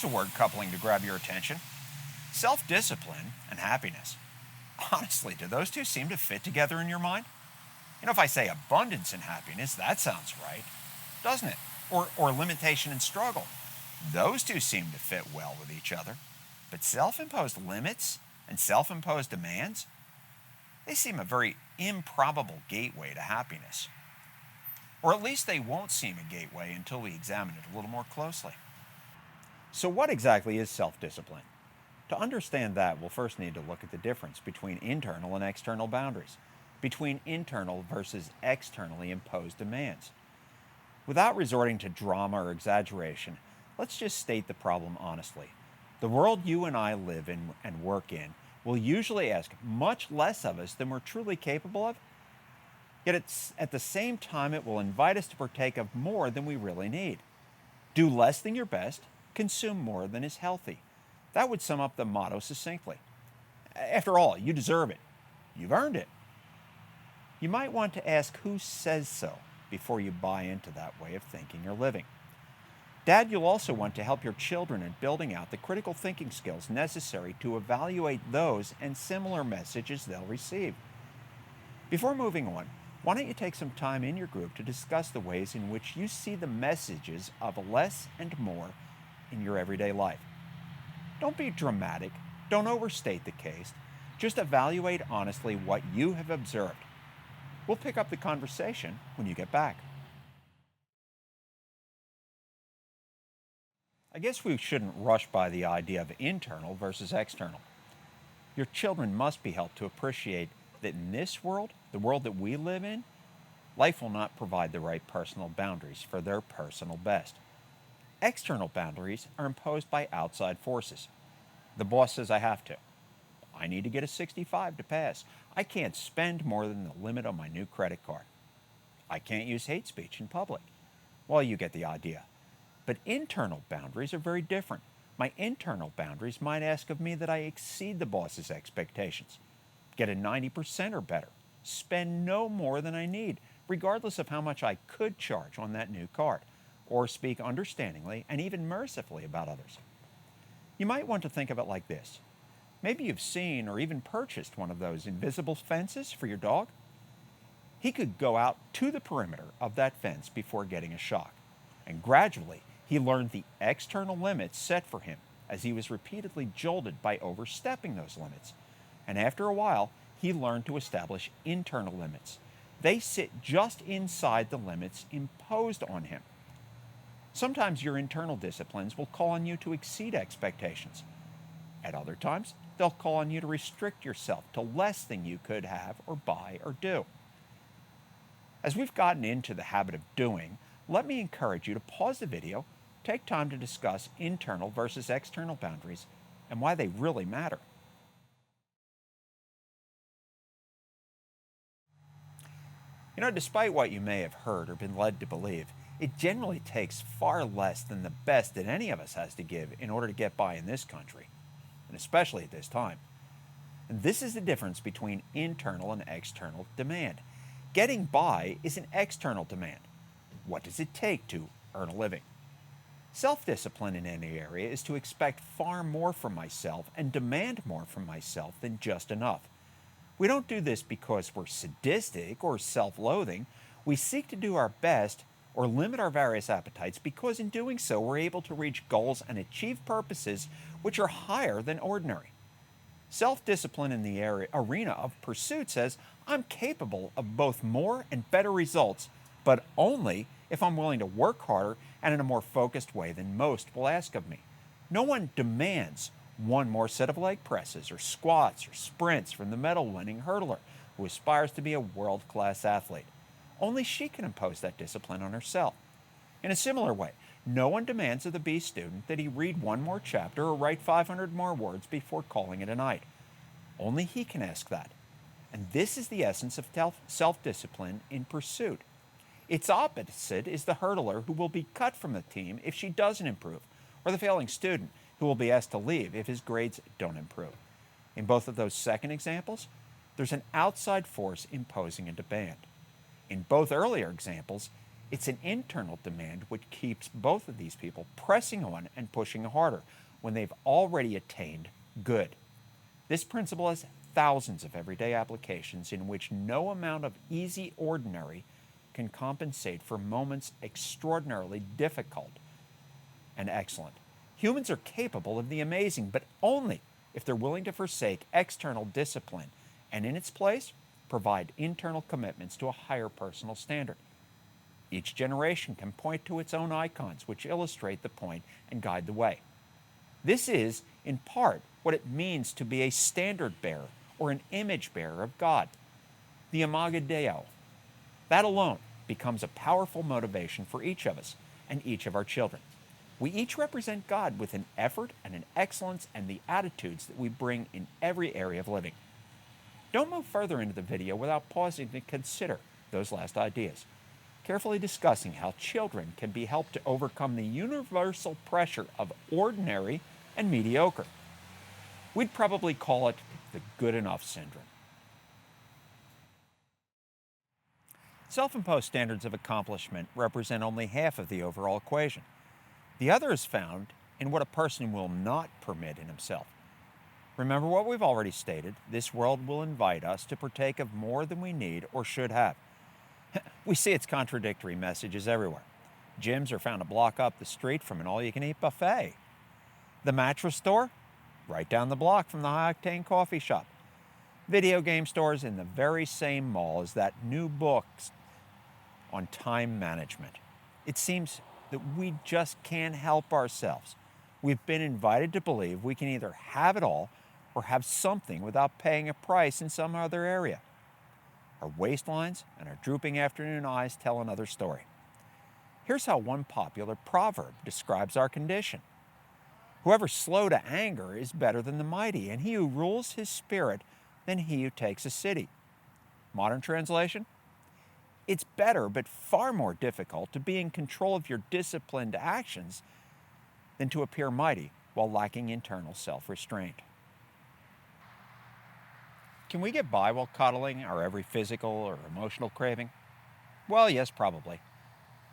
Here's a word coupling to grab your attention: self-discipline and happiness. Honestly, do those two seem to fit together in your mind? If I say abundance and happiness, that sounds right, doesn't it? Or limitation and struggle. Those two seem to fit well with each other. But self-imposed limits and self-imposed demands, they seem a very improbable gateway to happiness. Or at least they won't seem a gateway until we examine it a little more closely. So what exactly is self-discipline? To understand that, we'll first need to look at the difference between internal and external boundaries, between internal versus externally imposed demands. Without resorting to drama or exaggeration, let's just state the problem honestly. The world you and I live in and work in will usually ask much less of us than we're truly capable of, yet at the same time it will invite us to partake of more than we really need. Do less than your best, consume more than is healthy. That would sum up the motto succinctly. After all, you deserve it. You've earned it. You might want to ask who says so before you buy into that way of thinking or living. Dad, you'll also want to help your children in building out the critical thinking skills necessary to evaluate those and similar messages they'll receive. Before moving on, why don't you take some time in your group to discuss the ways in which you see the messages of less and more in your everyday life. Don't be dramatic. Don't overstate the case. Just evaluate honestly what you have observed. We'll pick up the conversation when you get back. I guess we shouldn't rush by the idea of internal versus external. Your children must be helped to appreciate that in this world, the world that we live in, life will not provide the right personal boundaries for their personal best. External boundaries are imposed by outside forces. The boss says I have to. I need to get a 65 to pass. I can't spend more than the limit on my new credit card. I can't use hate speech in public. Well, you get the idea. But internal boundaries are very different. My internal boundaries might ask of me that I exceed the boss's expectations, get a 90% or better, spend no more than I need, regardless of how much I could charge on that new card, or speak understandingly and even mercifully about others. You might want to think of it like this. Maybe you've seen or even purchased one of those invisible fences for your dog. He could go out to the perimeter of that fence before getting a shock, and gradually he learned the external limits set for him as he was repeatedly jolted by overstepping those limits. And after a while, he learned to establish internal limits. They sit just inside the limits imposed on him. Sometimes your internal disciplines will call on you to exceed expectations. At other times, they'll call on you to restrict yourself to less than you could have or buy or do. As we've gotten into the habit of doing, let me encourage you to pause the video, take time to discuss internal versus external boundaries and why they really matter. Despite what you may have heard or been led to believe, it generally takes far less than the best that any of us has to give in order to get by in this country, and especially at this time. And this is the difference between internal and external demand. Getting by is an external demand. What does it take to earn a living? Self-discipline in any area is to expect far more from myself and demand more from myself than just enough. We don't do this because we're sadistic or self-loathing. We seek to do our best or limit our various appetites because in doing so we're able to reach goals and achieve purposes which are higher than ordinary. Self-discipline in the arena of pursuit says I'm capable of both more and better results, but only if I'm willing to work harder and in a more focused way than most will ask of me. No one demands one more set of leg presses or squats or sprints from the medal-winning hurdler who aspires to be a world-class athlete. Only she can impose that discipline on herself. In a similar way, no one demands of the B student that he read one more chapter or write 500 more words before calling it a night. Only he can ask that. And this is the essence of self-discipline in pursuit. Its opposite is the hurdler who will be cut from the team if she doesn't improve, or the failing student who will be asked to leave if his grades don't improve. In both of those second examples, there's an outside force imposing a demand. In both earlier examples, It's an internal demand which keeps both of these people pressing on and pushing harder when they've already attained good. This principle has thousands of everyday applications in which no amount of easy ordinary can compensate for moments extraordinarily difficult and excellent. Humans are capable of the amazing, but only if they're willing to forsake external discipline and in its place provide internal commitments to a higher personal standard. Each generation can point to its own icons which illustrate the point and guide the way. This is, in part, what it means to be a standard bearer or an image bearer of God, the Imago Dei. That alone becomes a powerful motivation for each of us and each of our children. We each represent God with an effort and an excellence and the attitudes that we bring in every area of living. Don't move further into the video without pausing to consider those last ideas, carefully discussing how children can be helped to overcome the universal pressure of ordinary and mediocre. We'd probably call it the good enough syndrome. Self-imposed standards of accomplishment represent only half of the overall equation. The other is found in what a person will not permit in himself. Remember what we've already stated, this world will invite us to partake of more than we need or should have. We see its contradictory messages everywhere. Gyms are found a block up the street from an all-you-can-eat buffet. The mattress store? Right down the block from the high-octane coffee shop. Video game stores in the very same mall as that new book on time management. It seems that we just can't help ourselves. We've been invited to believe we can either have it all or have something without paying a price in some other area. Our waistlines and our drooping afternoon eyes tell another story. Here's how one popular proverb describes our condition. Whoever's slow to anger is better than the mighty, and he who rules his spirit than he who takes a city. Modern translation? It's better, but far more difficult, to be in control of your disciplined actions than to appear mighty while lacking internal self-restraint. Can we get by while coddling our every physical or emotional craving? Well, yes, probably.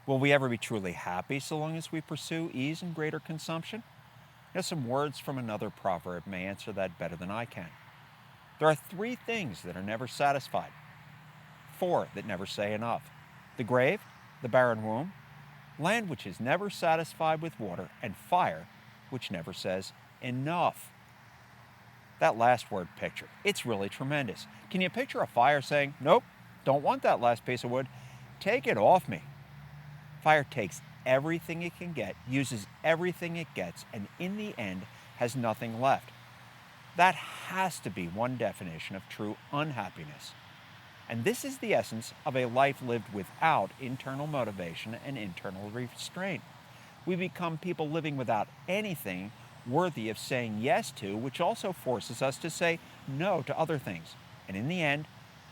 Will we ever be truly happy so long as we pursue ease and greater consumption? Some words from another proverb may answer that better than I can. There are 3 things that are never satisfied, 4 that never say enough: the grave, the barren womb, land which is never satisfied with water, and fire which never says enough. That last word picture, it's really tremendous. Can you picture a fire saying, nope, don't want that last piece of wood, take it off me? Fire takes everything it can get, uses everything it gets, and in the end has nothing left. That has to be one definition of true unhappiness. And this is the essence of a life lived without internal motivation and internal restraint. We become people living without anything worthy of saying yes to, which also forces us to say no to other things. And in the end,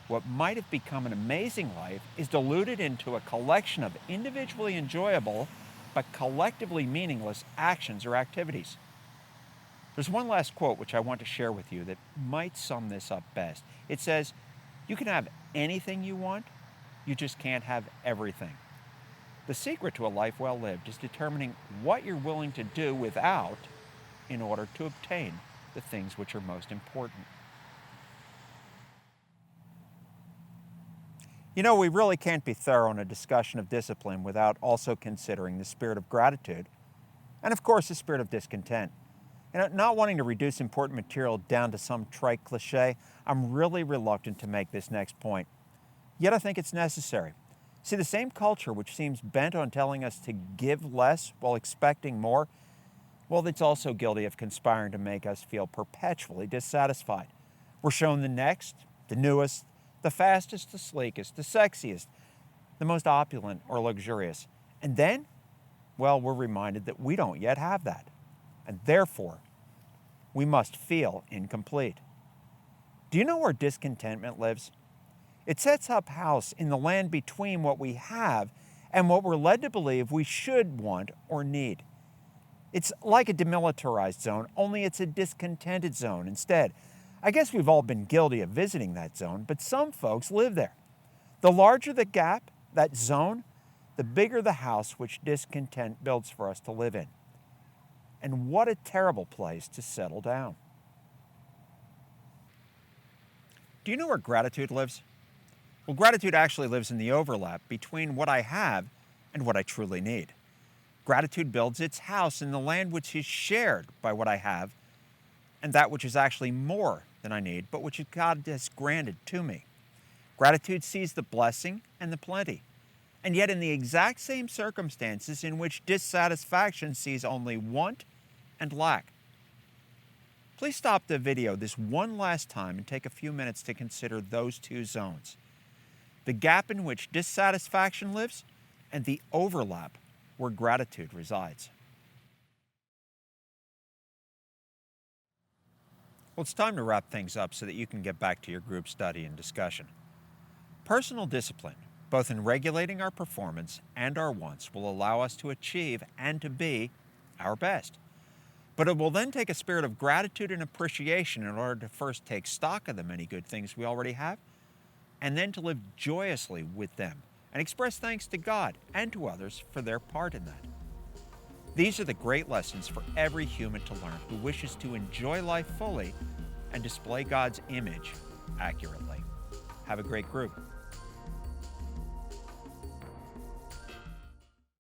what might have become an amazing life is diluted into a collection of individually enjoyable but collectively meaningless actions or activities. There's one last quote which I want to share with you that might sum this up best. It says, "You can have anything you want, you just can't have everything." The secret to a life well lived is determining what you're willing to do without in order to obtain the things which are most important. We really can't be thorough in a discussion of discipline without also considering the spirit of gratitude and, of course, the spirit of discontent. Not wanting to reduce important material down to some trite cliche, I'm really reluctant to make this next point. Yet I think it's necessary. See, the same culture which seems bent on telling us to give less while expecting more, well, it's also guilty of conspiring to make us feel perpetually dissatisfied. We're shown the next, the newest, the fastest, the sleekest, the sexiest, the most opulent or luxurious. And then, well, we're reminded that we don't yet have that. And therefore, we must feel incomplete. Do you know where discontentment lives? It sets up house in the land between what we have and what we're led to believe we should want or need. It's like a demilitarized zone, only it's a discontented zone instead. I guess we've all been guilty of visiting that zone, but some folks live there. The larger the gap, that zone, the bigger the house which discontent builds for us to live in. And what a terrible place to settle down. Do you know where gratitude lives? Well, gratitude actually lives in the overlap between what I have and what I truly need. Gratitude builds its house in the land which is shared by what I have and that which is actually more than I need, but which God has granted to me. Gratitude sees the blessing and the plenty, and yet in the exact same circumstances in which dissatisfaction sees only want and lack. Please stop the video this one last time and take a few minutes to consider those two zones. The gap in which dissatisfaction lives and the overlap where gratitude resides. Well, it's time to wrap things up so that you can get back to your group study and discussion. Personal discipline, both in regulating our performance and our wants, will allow us to achieve and to be our best. But it will then take a spirit of gratitude and appreciation in order to first take stock of the many good things we already have, and then to live joyously with them and express thanks to God and to others for their part in that. These are the great lessons for every human to learn who wishes to enjoy life fully and display God's image accurately. Have a great group.